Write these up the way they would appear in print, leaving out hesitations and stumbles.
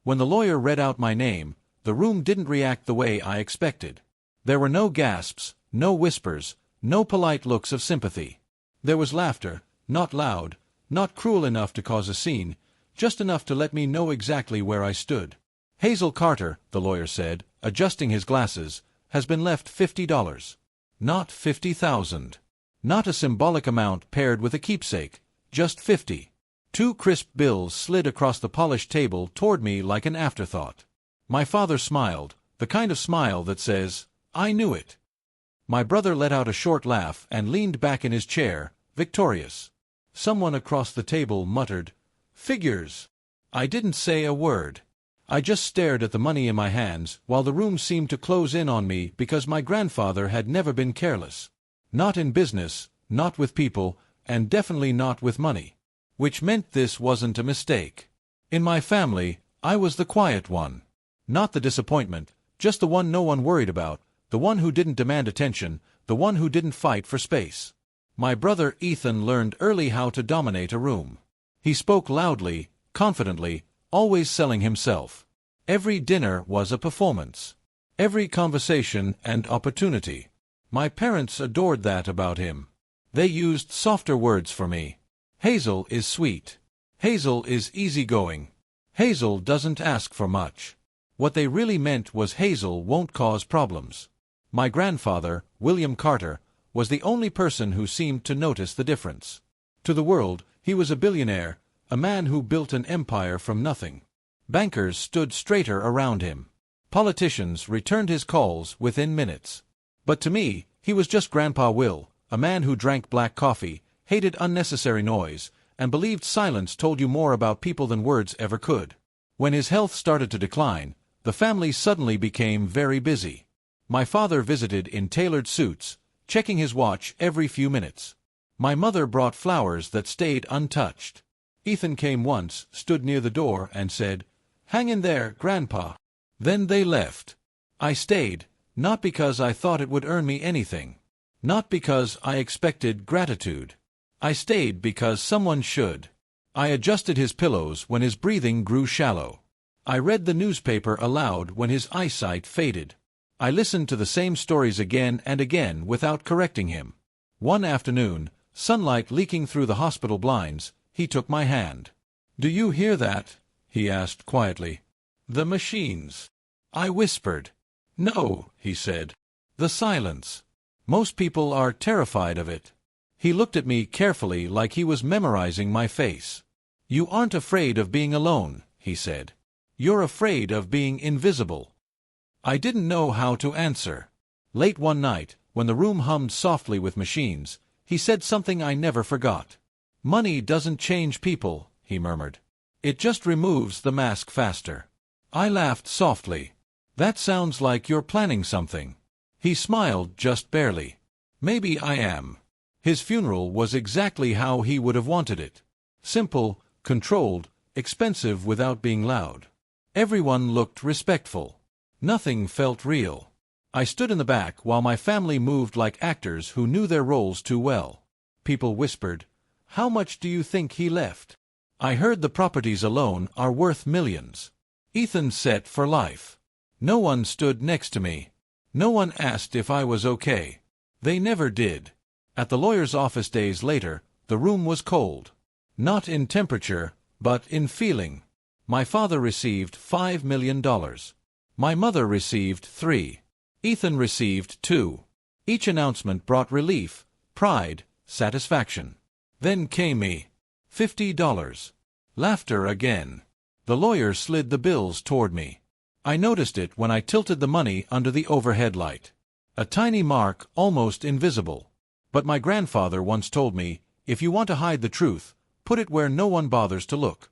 When the lawyer read out my name, the room didn't react the way I expected. There were no gasps, no whispers, no polite looks of sympathy. There was laughter, not loud, not cruel enough to cause a scene, just enough to let me know exactly where I stood. "Hazel Carter," the lawyer said, adjusting his glasses, "has been left $50. Not 50,000. Not a symbolic amount paired with a keepsake, just 50. Two crisp bills slid across the polished table toward me like an afterthought. My father smiled, the kind of smile that says, "I knew it." My brother let out a short laugh and leaned back in his chair, victorious. Someone across the table muttered, "Figures." I didn't say a word. I just stared at the money in my hands while the room seemed to close in on me because my grandfather had never been careless. Not in business, not with people, and definitely not with money. Which meant this wasn't a mistake. In my family, I was the quiet one. Not the disappointment, just the one no one worried about, the one who didn't demand attention, the one who didn't fight for space. My brother Ethan learned early how to dominate a room. He spoke loudly, confidently, always selling himself. Every dinner was a performance. Every conversation an opportunity. My parents adored that about him. They used softer words for me. Hazel is sweet. Hazel is easygoing. Hazel doesn't ask for much. What they really meant was Hazel won't cause problems. My grandfather, William Carter, was the only person who seemed to notice the difference. To the world, he was a billionaire, a man who built an empire from nothing. Bankers stood straighter around him. Politicians returned his calls within minutes. But to me, he was just Grandpa Will, a man who drank black coffee, hated unnecessary noise, and believed silence told you more about people than words ever could. When his health started to decline, the family suddenly became very busy. My father visited in tailored suits, checking his watch every few minutes. My mother brought flowers that stayed untouched. Ethan came once, stood near the door, and said, "Hang in there, Grandpa." Then they left. I stayed, not because I thought it would earn me anything. Not because I expected gratitude. I stayed because someone should. I adjusted his pillows when his breathing grew shallow. I read the newspaper aloud when his eyesight faded. I listened to the same stories again and again without correcting him. One afternoon, sunlight leaking through the hospital blinds, he took my hand. "Do you hear that?" he asked quietly. "The machines." I whispered. "No," he said. "The silence. Most people are terrified of it." He looked at me carefully like he was memorizing my face. "You aren't afraid of being alone," he said. "You're afraid of being invisible." I didn't know how to answer. Late one night, when the room hummed softly with machines, he said something I never forgot. "Money doesn't change people," he murmured. "It just removes the mask faster." I laughed softly. "That sounds like you're planning something." He smiled just barely. "Maybe I am." His funeral was exactly how he would have wanted it. Simple, controlled, expensive without being loud. Everyone looked respectful. Nothing felt real. I stood in the back while my family moved like actors who knew their roles too well. People whispered, "How much do you think he left?" I heard the properties alone are worth millions. Ethan set for life. No one stood next to me. No one asked if I was okay. They never did. At the lawyer's office days later, the room was cold. Not in temperature, but in feeling. My father received $5 million. My mother received 3. Ethan received 2. Each announcement brought relief, pride, satisfaction. Then came me. $50. Laughter again. The lawyer slid the bills toward me. I noticed it when I tilted the money under the overhead light. A tiny mark, almost invisible. But my grandfather once told me, if you want to hide the truth, put it where no one bothers to look.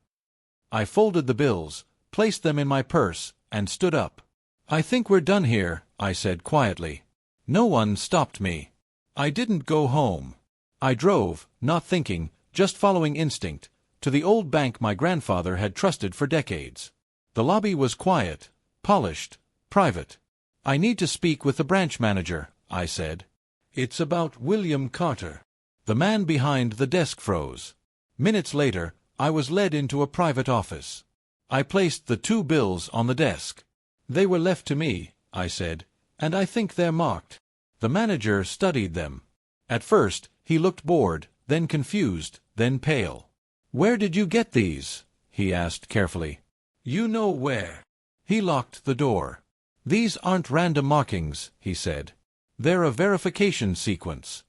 I folded the bills, placed them in my purse, and stood up. "I think we're done here," I said quietly. No one stopped me. I didn't go home. I drove, not thinking, just following instinct, to the old bank my grandfather had trusted for decades. The lobby was quiet, polished, private. "I need to speak with the branch manager," I said. "It's about William Carter." The man behind the desk froze. Minutes later, I was led into a private office. I placed the 2 bills on the desk. "They were left to me," I said, "and I think they're marked." The manager studied them. At first, he looked bored, then confused, then pale. "Where did you get these?" he asked carefully. "You know where." He locked the door. "These aren't random markings," he said. "They're a verification sequence."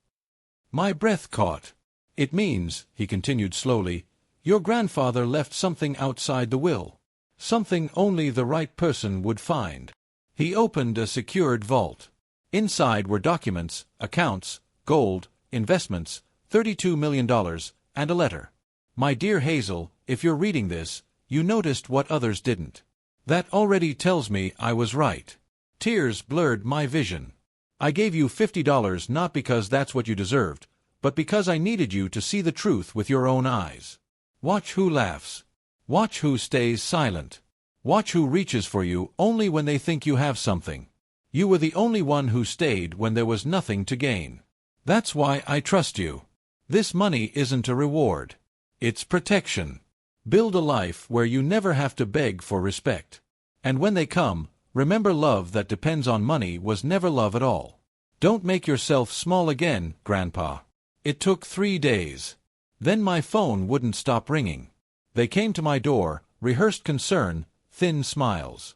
My breath caught. "It means," he continued slowly, "your grandfather left something outside the will. Something only the right person would find." He opened a secured vault. Inside were documents, accounts, gold, investments, $32 million, and a letter. "My dear Hazel, if you're reading this, you noticed what others didn't. That already tells me I was right." Tears blurred my vision. "I gave you $50 not because that's what you deserved, but because I needed you to see the truth with your own eyes. Watch who laughs. Watch who stays silent. Watch who reaches for you only when they think you have something. You were the only one who stayed when there was nothing to gain. That's why I trust you. This money isn't a reward. It's protection. Build a life where you never have to beg for respect. And when they come, remember love that depends on money was never love at all. Don't make yourself small again, Grandpa." It took 3 days. Then my phone wouldn't stop ringing. They came to my door, rehearsed concern, thin smiles.